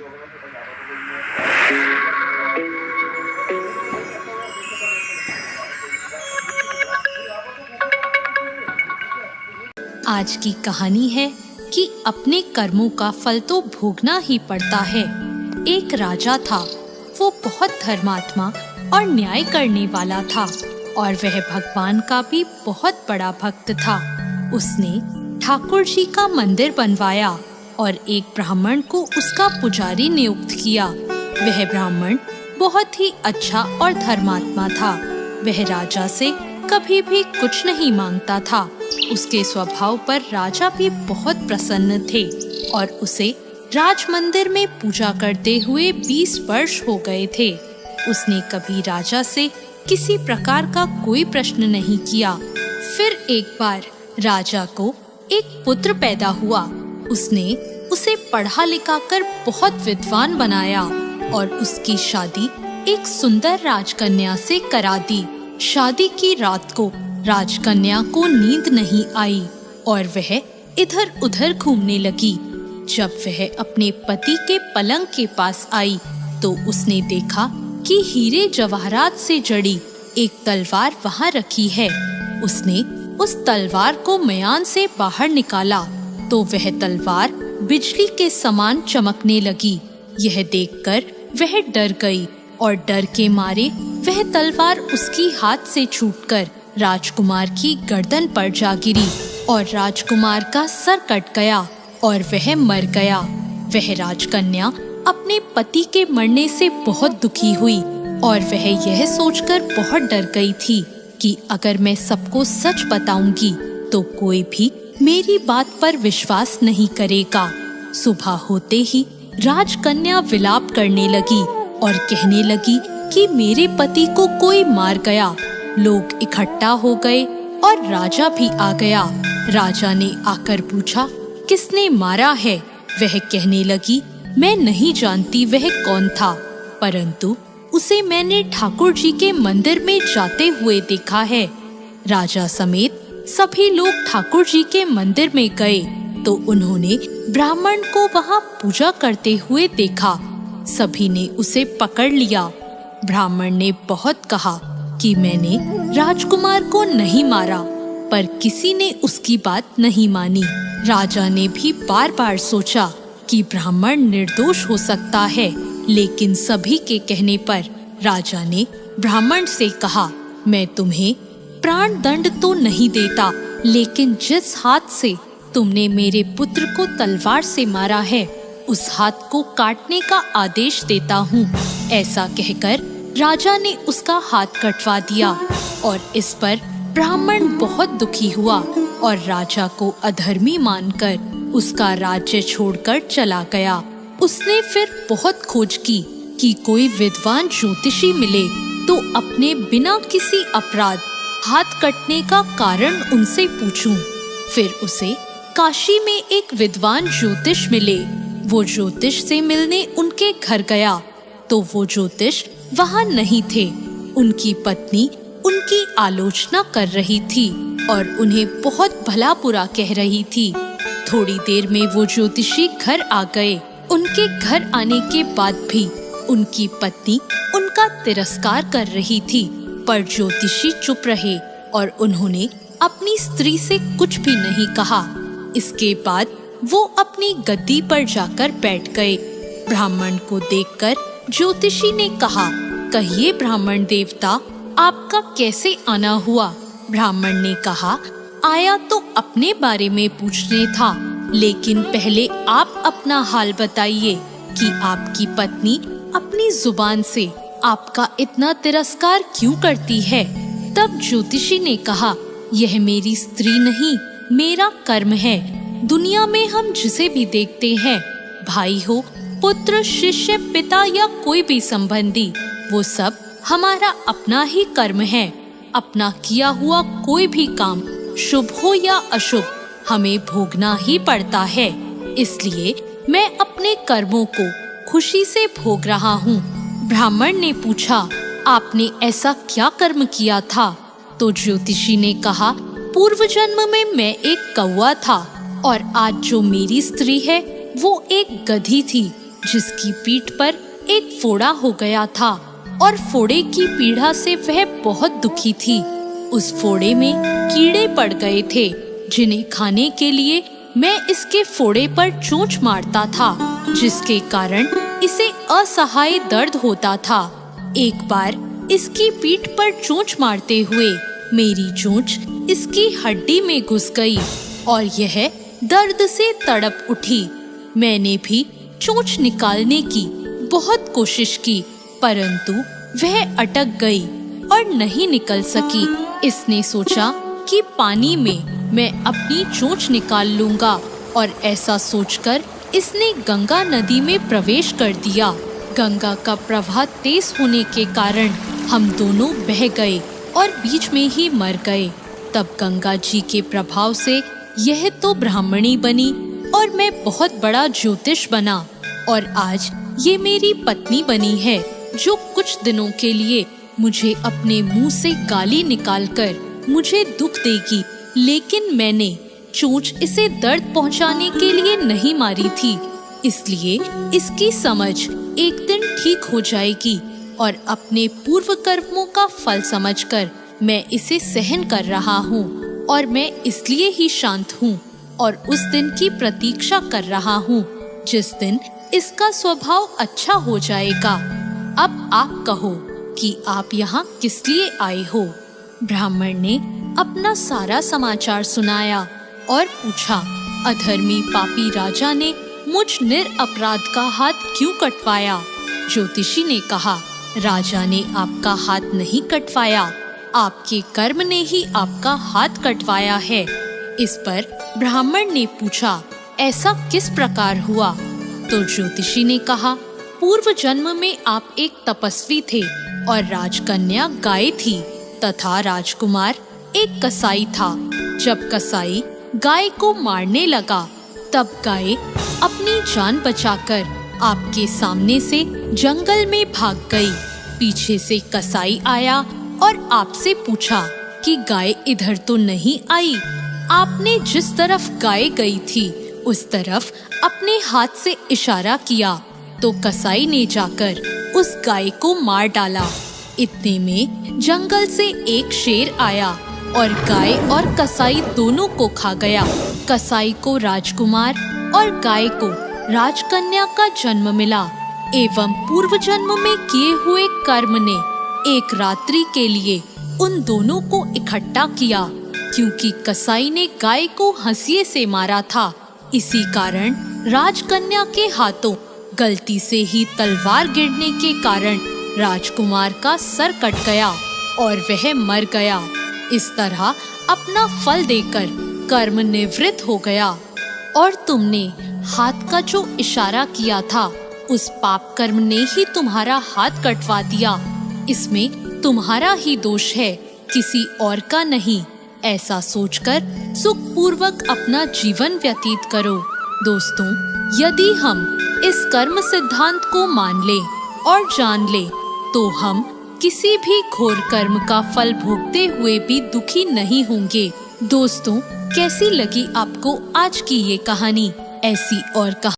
आज की कहानी है कि अपने कर्मों का फल तो भोगना ही पड़ता है। एक राजा था, वो बहुत धर्मात्मा और न्याय करने वाला था और वह भगवान का भी बहुत बड़ा भक्त था। उसने ठाकुर जी का मंदिर बनवाया और एक ब्राह्मण को उसका पुजारी नियुक्त किया। वह ब्राह्मण बहुत ही अच्छा और धर्मात्मा था। वह राजा से कभी भी कुछ नहीं मांगता था। उसके स्वभाव पर राजा भी बहुत प्रसन्न थे और उसे राज मंदिर में पूजा करते हुए 20 वर्ष हो गए थे। उसने कभी राजा से किसी प्रकार का कोई प्रश्न नहीं किया। फिर एक बार राजा को एक पुत्र पैदा हुआ। उसने उसे पढ़ा लिखा कर बहुत विद्वान बनाया और उसकी शादी एक सुंदर राजकन्या से करा दी। शादी की रात को राजकन्या को नींद नहीं आई और वह इधर उधर घूमने लगी। जब वह अपने पति के पलंग के पास आई तो उसने देखा कि हीरे जवाहरात से जड़ी एक तलवार वहां रखी है। उसने उस तलवार को मयान से बाहर निकाला तो वह तलवार बिजली के समान चमकने लगी। यह देखकर वह डर गई और डर के मारे वह तलवार उसकी हाथ से छूटकर राजकुमार की गर्दन पर जा गिरी और राजकुमार का सर कट गया और वह मर गया। वह राजकन्या अपने पति के मरने से बहुत दुखी हुई और वह यह सोचकर बहुत डर गई थी कि अगर मैं सबको सच बताऊंगी तो कोई भी मेरी बात पर विश्वास नहीं करेगा। सुबह होते ही राजकन्या विलाप करने लगी और कहने लगी कि मेरे पति को कोई मार गया। लोग इकट्ठा हो गए और राजा भी आ गया। राजा ने आकर पूछा, किसने मारा है? वह कहने लगी, मैं नहीं जानती वह कौन था, परंतु उसे मैंने ठाकुर जी के मंदिर में जाते हुए देखा है। राजा समेत सभी लोग ठाकुर जी के मंदिर में गए तो उन्होंने ब्राह्मण को वहां पूजा करते हुए देखा। सभी ने उसे पकड़ लिया। ब्राह्मण ने बहुत कहा कि मैंने राजकुमार को नहीं मारा, पर किसी ने उसकी बात नहीं मानी। राजा ने भी बार बार सोचा कि ब्राह्मण निर्दोष हो सकता है, लेकिन सभी के कहने पर राजा ने ब्राह्मण से कहा, मैं तुम्हें प्राण दंड तो नहीं देता, लेकिन जिस हाथ से तुमने मेरे पुत्र को तलवार से मारा है उस हाथ को काटने का आदेश देता हूँ। ऐसा कहकर राजा ने उसका हाथ कटवा दिया और इस पर ब्राह्मण बहुत दुखी हुआ और राजा को अधर्मी मानकर उसका राज्य छोड़कर चला गया। उसने फिर बहुत खोज की कि कोई विद्वान ज्योतिषी मिले तो अपने बिना किसी अपराध हाथ कटने का कारण उनसे पूछूं। फिर उसे काशी में एक विद्वान ज्योतिष मिले। वो ज्योतिष से मिलने उनके घर गया तो वो ज्योतिष वहां नहीं थे। उनकी पत्नी उनकी आलोचना कर रही थी और उन्हें बहुत भला बुरा कह रही थी। थोड़ी देर में वो ज्योतिषी घर आ गए। उनके घर आने के बाद भी उनकी पत्नी उनका तिरस्कार कर रही थी, पर ज्योतिषी चुप रहे और उन्होंने अपनी स्त्री से कुछ भी नहीं कहा। इसके बाद वो अपनी गद्दी पर जाकर बैठ गए। ब्राह्मण को देखकर ज्योतिषी ने कहा, कहिए ब्राह्मण देवता, आपका कैसे आना हुआ? ब्राह्मण ने कहा, आया तो अपने बारे में पूछने था, लेकिन पहले आप अपना हाल बताइए कि आपकी पत्नी अपनी जुबान से आपका इतना तिरस्कार क्यों करती है? तब ज्योतिषी ने कहा, यह मेरी स्त्री नहीं, मेरा कर्म है। दुनिया में हम जिसे भी देखते हैं, भाई हो, पुत्र, शिष्य, पिता या कोई भी संबंधी, वो सब हमारा अपना ही कर्म है। अपना किया हुआ कोई भी काम, शुभ हो या अशुभ, हमें भोगना ही पड़ता है। इसलिए मैं अपने कर्मों को खुशी से भोग रहा हूँ। ब्राह्मण ने पूछा, आपने ऐसा क्या कर्म किया था? तो ज्योतिषी ने कहा, पूर्व जन्म में मैं एक कौवा था और आज जो मेरी स्त्री है वो एक गधी थी। जिसकी पीठ पर एक फोड़ा हो गया था और फोड़े की पीड़ा से वह बहुत दुखी थी। उस फोड़े में कीड़े पड़ गए थे, जिन्हें खाने के लिए मैं इसके फोड़े पर चोंच मारता था, जिसके कारण इसे असहाय दर्द होता था। एक बार इसकी पीठ पर चोंच मारते हुए मेरी चोंच इसकी हड्डी में घुस गई और यह दर्द से तड़प उठी। मैंने भी चोंच निकालने की बहुत कोशिश की, परंतु वह अटक गई और नहीं निकल सकी। इसने सोचा कि पानी में मैं अपनी चोंच निकाल लूंगा और ऐसा सोचकर इसने गंगा नदी में प्रवेश कर दिया। गंगा का प्रवाह तेज होने के कारण हम दोनों बह गए और बीच में ही मर गए। तब गंगा जी के प्रभाव से यह तो ब्राह्मणी बनी और मैं बहुत बड़ा ज्योतिष बना और आज ये मेरी पत्नी बनी है, जो कुछ दिनों के लिए मुझे अपने मुंह से गाली निकालकर मुझे दुख देगी। लेकिन मैंने चोंच इसे दर्द पहुंचाने के लिए नहीं मारी थी, इसलिए इसकी समझ एक दिन ठीक हो जाएगी और अपने पूर्व कर्मों का फल समझकर मैं इसे सहन कर रहा हूँ और मैं इसलिए ही शांत हूँ और उस दिन की प्रतीक्षा कर रहा हूँ जिस दिन इसका स्वभाव अच्छा हो जाएगा। अब आप कहो कि आप यहाँ किस लिए आए हो? ब्राह्मण ने अपना सारा समाचार सुनाया और पूछा, अधर्मी पापी राजा ने मुझ निरपराध का हाथ क्यों कटवाया? ज्योतिषी ने कहा, राजा ने आपका हाथ नहीं कटवाया, आपके कर्म ने ही आपका हाथ कटवाया है। इस पर ब्राह्मण ने पूछा, ऐसा किस प्रकार हुआ? तो ज्योतिषी ने कहा, पूर्व जन्म में आप एक तपस्वी थे और राजकन्या गाय थी तथा राजकुमार एक कसाई था। जब कसाई गाय को मारने लगा तब गाय अपनी जान बचाकर आपके सामने से जंगल में भाग गई। पीछे से कसाई आया और आपसे पूछा कि गाय इधर तो नहीं आई। आपने जिस तरफ गाय गई थी उस तरफ अपने हाथ से इशारा किया तो कसाई ने जाकर उस गाय को मार डाला। इतने में जंगल से एक शेर आया और गाय और कसाई दोनों को खा गया। कसाई को राजकुमार और गाय को राजकन्या का जन्म मिला एवं पूर्व जन्म में किए हुए कर्म ने एक रात्रि के लिए उन दोनों को इकट्ठा किया। क्योंकि कसाई ने गाय को हंसिए से मारा था, इसी कारण राजकन्या के हाथों गलती से ही तलवार गिरने के कारण राजकुमार का सर कट गया और वह मर गया। इस तरह अपना फल देकर कर्म निवृत्त हो गया। और तुमने हाथ का जो इशारा किया था उस पाप कर्म ने ही तुम्हारा हाथ कटवा दिया। इसमें तुम्हारा ही दोष है, किसी और का नहीं। ऐसा सोचकर सुखपूर्वक अपना जीवन व्यतीत करो। दोस्तों, यदि हम इस कर्म सिद्धांत को मान ले और जान ले तो हम किसी भी घोर कर्म का फल भोगते हुए भी दुखी नहीं होंगे। दोस्तों, कैसी लगी आपको आज की ये कहानी? ऐसी और कहानी